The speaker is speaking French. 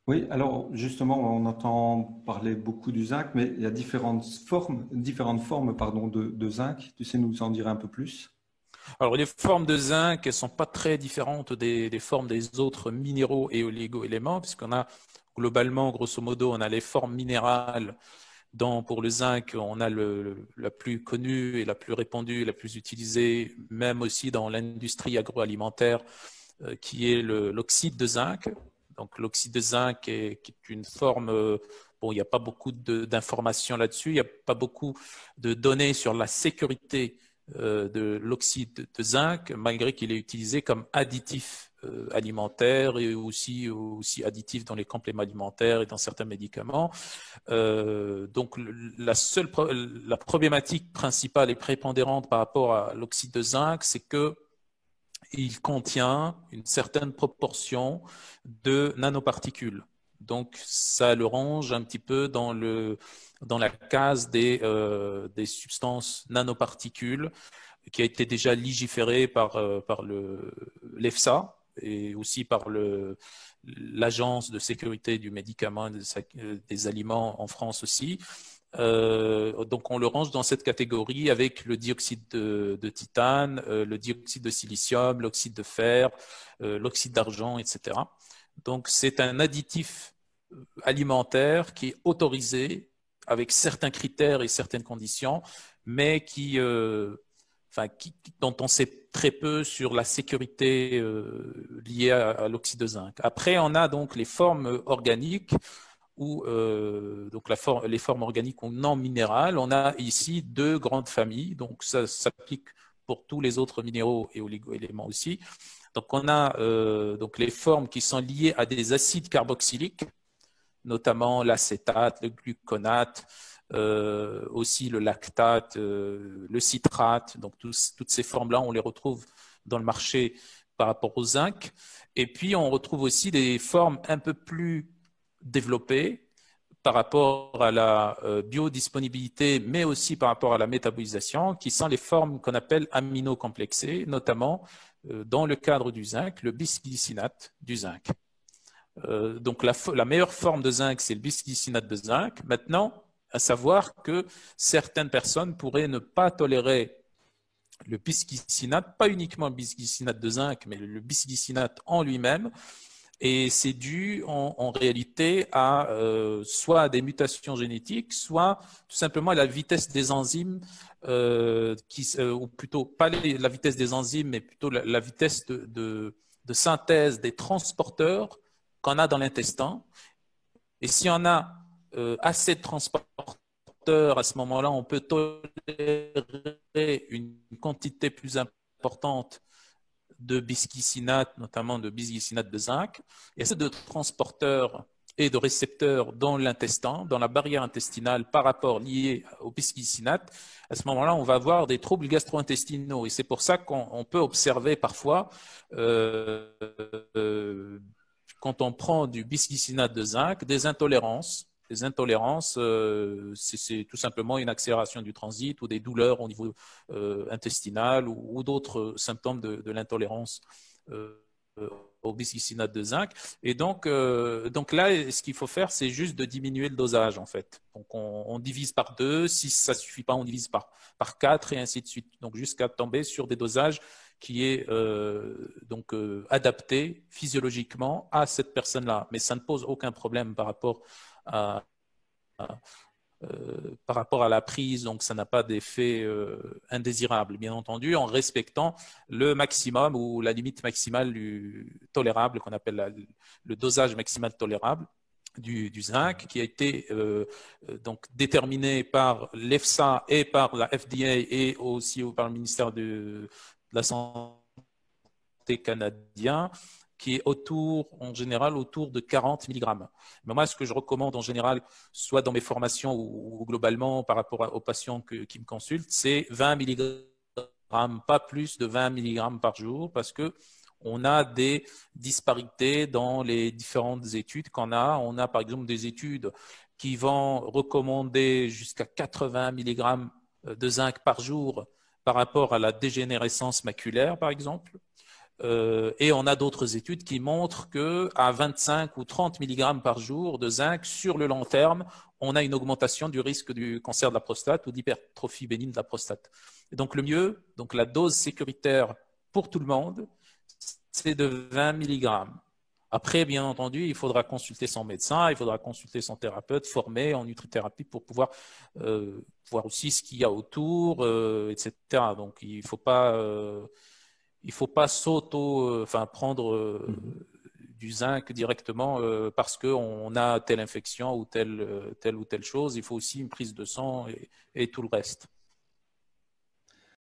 Oui, alors justement, on entend parler beaucoup du zinc, mais il y a différentes formes, pardon, de zinc. Tu sais nous en dire un peu plus? Alors, les formes de zinc, elles sont pas très différentes des formes des autres minéraux et oligo-éléments, puisqu'on a globalement, grosso modo, on a les formes minérales. Pour le zinc, on a la plus connue et la plus répandue, la plus utilisée, même aussi dans l'industrie agroalimentaire, qui est l'oxyde de zinc. Donc, l'oxyde de zinc qui est une forme, bon, il n'y a pas beaucoup d'informations là-dessus, il n'y a pas beaucoup de données sur la sécurité de l'oxyde de zinc, malgré qu'il est utilisé comme additif alimentaire et aussi additif dans les compléments alimentaires et dans certains médicaments. Donc, la problématique principale et prépondérante par rapport à l'oxyde de zinc, c'est que il contient une certaine proportion de nanoparticules. Donc, ça le range un petit peu dans la case des substances nanoparticules qui a été déjà légiférée par l'EFSA et aussi par l'Agence de sécurité du médicament et des aliments en France aussi. Donc, on le range dans cette catégorie avec le dioxyde de titane, le dioxyde de silicium, l'oxyde de fer, l'oxyde d'argent, etc. Donc, c'est un additif alimentaire qui est autorisé avec certains critères et certaines conditions, mais dont on sait très peu sur la sécurité liée à l'oxyde de zinc. Après, on a donc les formes organiques ou donc les formes organiques ou non minérales. On a ici deux grandes familles, donc ça s'applique pour tous les autres minéraux et oligo-éléments aussi. Donc on a donc les formes qui sont liées à des acides carboxyliques, notamment l'acétate, le gluconate, aussi le lactate, le citrate. Donc toutes ces formes-là, on les retrouve dans le marché par rapport au zinc. Et puis on retrouve aussi des formes un peu plus développées par rapport à la biodisponibilité, mais aussi par rapport à la métabolisation, qui sont les formes qu'on appelle aminocomplexées, notamment dans le cadre du zinc, le bisglycinate du zinc. Donc la meilleure forme de zinc, c'est le bisglycinate de zinc. Maintenant, à savoir que certaines personnes pourraient ne pas tolérer le bisglycinate, pas uniquement le bisglycinate de zinc, mais le bisglycinate en lui-même. Et c'est dû en réalité à soit à des mutations génétiques, soit tout simplement à la vitesse des enzymes, ou plutôt pas la vitesse des enzymes, mais plutôt la vitesse de synthèse des transporteurs qu'on a dans l'intestin. Et si on a assez de transporteurs, à ce moment-là, on peut tolérer une quantité plus importante de bisglycinate, notamment de bisglycinate de zinc. Il y a assez de transporteurs et de récepteurs dans l'intestin, dans la barrière intestinale par rapport lié au bisglycinate. À ce moment-là, on va avoir des troubles gastro-intestinaux. Et c'est pour ça qu'on peut observer parfois, euh, euh, quand on prend du bisglycinate de zinc, des intolérances. Les intolérances, c'est tout simplement une accélération du transit ou des douleurs au niveau intestinal ou d'autres symptômes de l'intolérance euh, au bisglycinate de zinc. Et donc là, ce qu'il faut faire, c'est juste de diminuer le dosage, en fait. Donc, on divise par deux. Si ça ne suffit pas, on divise par quatre et ainsi de suite. Donc, jusqu'à tomber sur des dosages qui est adapté physiologiquement à cette personne-là. Mais ça ne pose aucun problème à, par rapport à la prise, donc ça n'a pas d'effet indésirable, bien entendu, en respectant le maximum ou la limite maximale tolérable, qu'on appelle le dosage maximal tolérable du zinc, qui a été donc déterminé par l'EFSA et par la FDA et aussi par le ministère de la Santé canadien, qui est en général, autour de 40 mg. Mais moi, ce que je recommande en général, soit dans mes formations ou globalement par rapport aux patients qui me consultent, c'est 20 mg, pas plus de 20 mg par jour, parce que on a des disparités dans les différentes études qu'on a. On a par exemple des études qui vont recommander jusqu'à 80 mg de zinc par jour par rapport à la dégénérescence maculaire, par exemple. Et on a d'autres études qui montrent qu'à 25 ou 30 mg par jour de zinc, sur le long terme, on a une augmentation du risque du cancer de la prostate ou d'hypertrophie bénigne de la prostate. Et donc le mieux, donc la dose sécuritaire pour tout le monde, c'est de 20 mg. Après, bien entendu, il faudra consulter son médecin, il faudra consulter son thérapeute formé en nutrithérapie pour pouvoir voir aussi ce qu'il y a autour, etc. Donc, il ne faut pas prendre du zinc directement parce qu'on a telle infection ou telle ou telle chose. Il faut aussi une prise de sang et tout le reste.